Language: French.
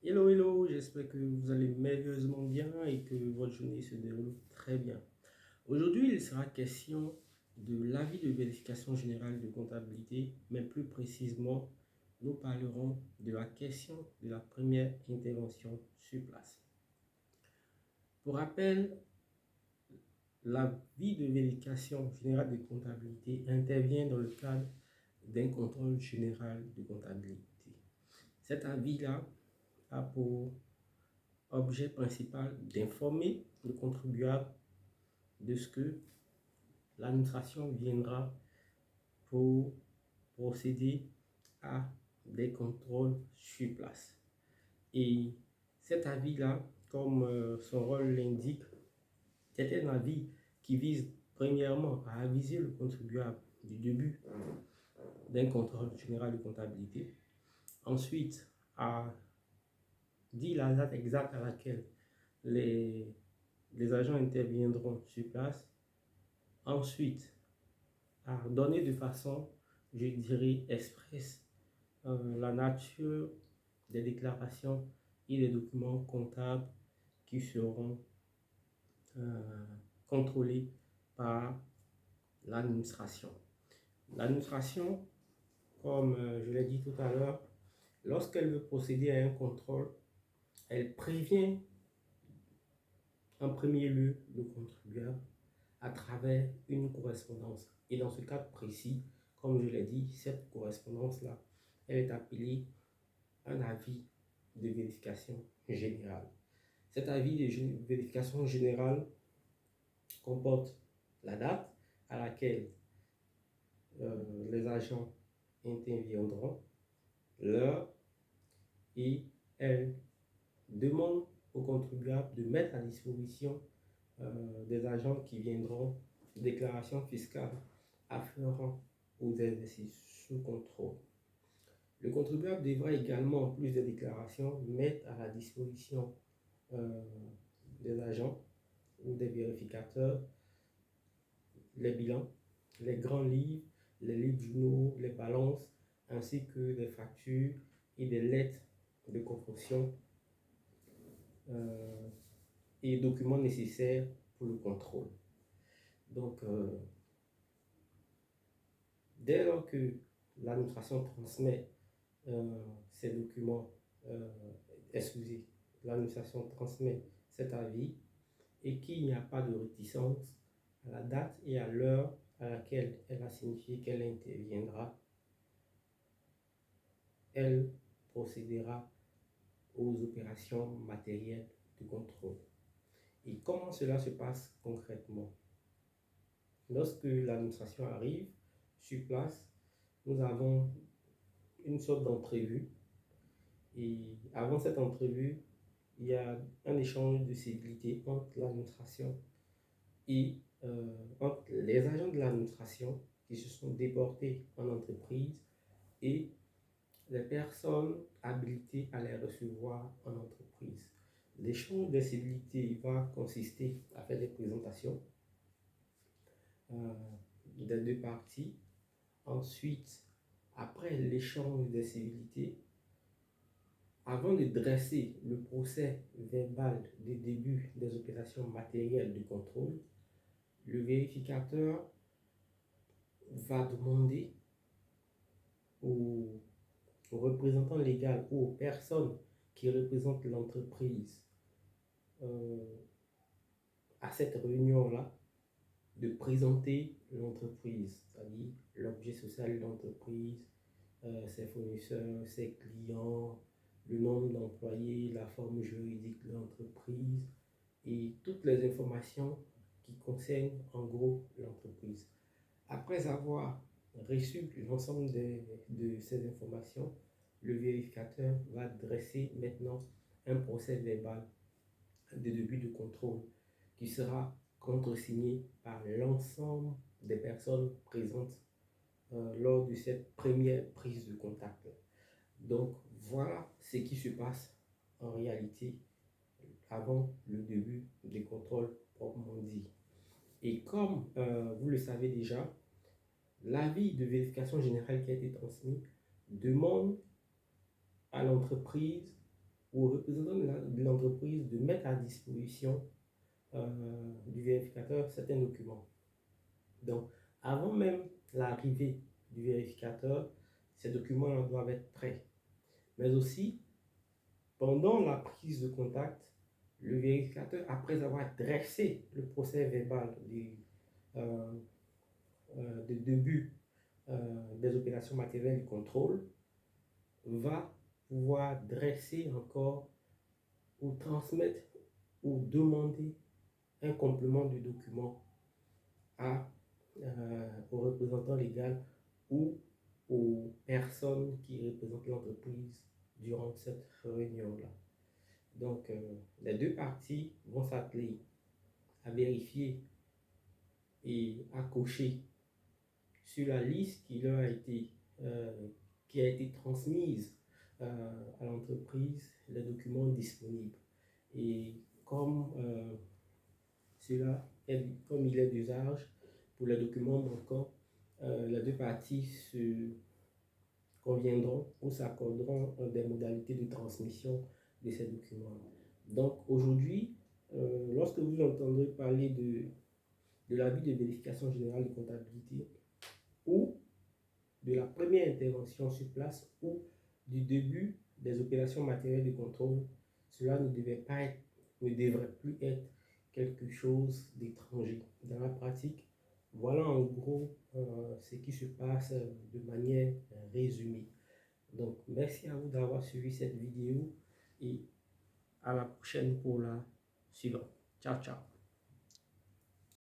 Hello, hello, j'espère que vous allez merveilleusement bien et que votre journée se déroule très bien. Aujourd'hui, il sera question de l'avis de vérification générale de comptabilité, mais plus précisément, nous parlerons de la question de la première intervention sur place. Pour rappel, l'avis de vérification générale de comptabilité intervient dans le cadre d'un contrôle général de comptabilité. Cet avis-là a pour objet principal d'informer le contribuable de ce que l'administration viendra pour procéder à des contrôles sur place. Et cet avis-là, comme son rôle l'indique, c'est un avis qui vise premièrement à aviser le contribuable du début d'un contrôle général de comptabilité, ensuite à dire la date exacte à laquelle les les agents interviendront sur place. Ensuite, à donner de façon, je dirais, expresse la nature des déclarations et des documents comptables qui seront euh, contrôlés par l'administration. L'administration, comme je l'ai dit tout à l'heure, lorsqu'elle veut procéder à un contrôle, elle prévient en premier lieu le contribuable à travers une correspondance. Et dans ce cas précis, comme je l'ai dit, cette correspondance-là, elle est appelée un avis de vérification générale. Cet avis de vérification générale comporte la date à laquelle les agents interviendront, l'heure, et elle demande au contribuable de mettre à disposition des agents qui viendront déclaration fiscale afférent aux exercices sous contrôle. Le contribuable devra également, en plus des déclarations, mettre à la disposition euh, des agents ou des vérificateurs les bilans, les grands livres, les livres journaux, les balances, ainsi que les factures et des lettres de confonction euh, et documents nécessaires pour le contrôle. Donc, dès lors que l'administration transmet ces documents, euh, excusez, l'administration transmet cet avis et qu'il n'y a pas de réticence à la date et à l'heure à laquelle elle a signifié qu'elle interviendra, elle procédera aux opérations matérielles de contrôle. Et comment cela se passe concrètement? Lorsque l'administration arrive sur place, nous avons une sorte d'entrevue. Et avant cette entrevue, il y a un échange de civilité entre l'administration et entre les agents de l'administration qui se sont déportés en entreprise et les personnes habilitées à les recevoir en entreprise. L'échange de civilité va consister à faire des présentations euh, des deux parties. Ensuite, après l'échange des civilités, avant de dresser le procès verbal des débuts des opérations matérielles de contrôle, le vérificateur va demander au représentant légal ou aux personnes qui représentent l'entreprise euh, à cette réunion-là de présenter l'entreprise, c'est-à-dire l'objet social de l'entreprise, ses fournisseurs, ses clients, le nombre d'employés, la forme juridique de l'entreprise et toutes les informations qui concernent en gros l'entreprise. Après avoir reçu l'ensemble de ces informations, le vérificateur va dresser maintenant un procès verbal de début de contrôle qui sera contresigné par l'ensemble des personnes présentes lors de cette première prise de contact. Donc voilà ce qui se passe en réalité avant le début des contrôles proprement dit. Et comme vous le savez déjà, l'avis de vérification générale qui a été transmis demande à l'entreprise ou au représentant de l'entreprise de mettre à disposition du vérificateur certains documents. Donc, avant même l'arrivée du vérificateur, ces documents doivent être prêts. Mais aussi, pendant la prise de contact, le vérificateur, après avoir dressé le procès verbal de début des opérations matérielles du contrôle, va pouvoir dresser encore ou transmettre ou demander un complément de document au représentant légal ou aux personnes qui représentent l'entreprise durant cette réunion-là. Donc, les deux parties vont s'atteler à vérifier et à cocher sur la liste qui leur a été, transmise à l'entreprise les documents disponibles. Et comme comme il est d'usage pour les documents manquants, les deux parties se conviendront ou s'accorderont des modalités de transmission de ces documents. Donc aujourd'hui, lorsque vous entendrez parler de l'avis de vérification générale de comptabilité ou de la première intervention sur place ou du début des opérations matérielles de contrôle, cela ne devrait plus être quelque chose d'étranger. Dans la pratique, voilà en gros ce qui se passe de manière résumée. Donc, merci à vous d'avoir suivi cette vidéo et à la prochaine pour la suivante. Ciao, ciao.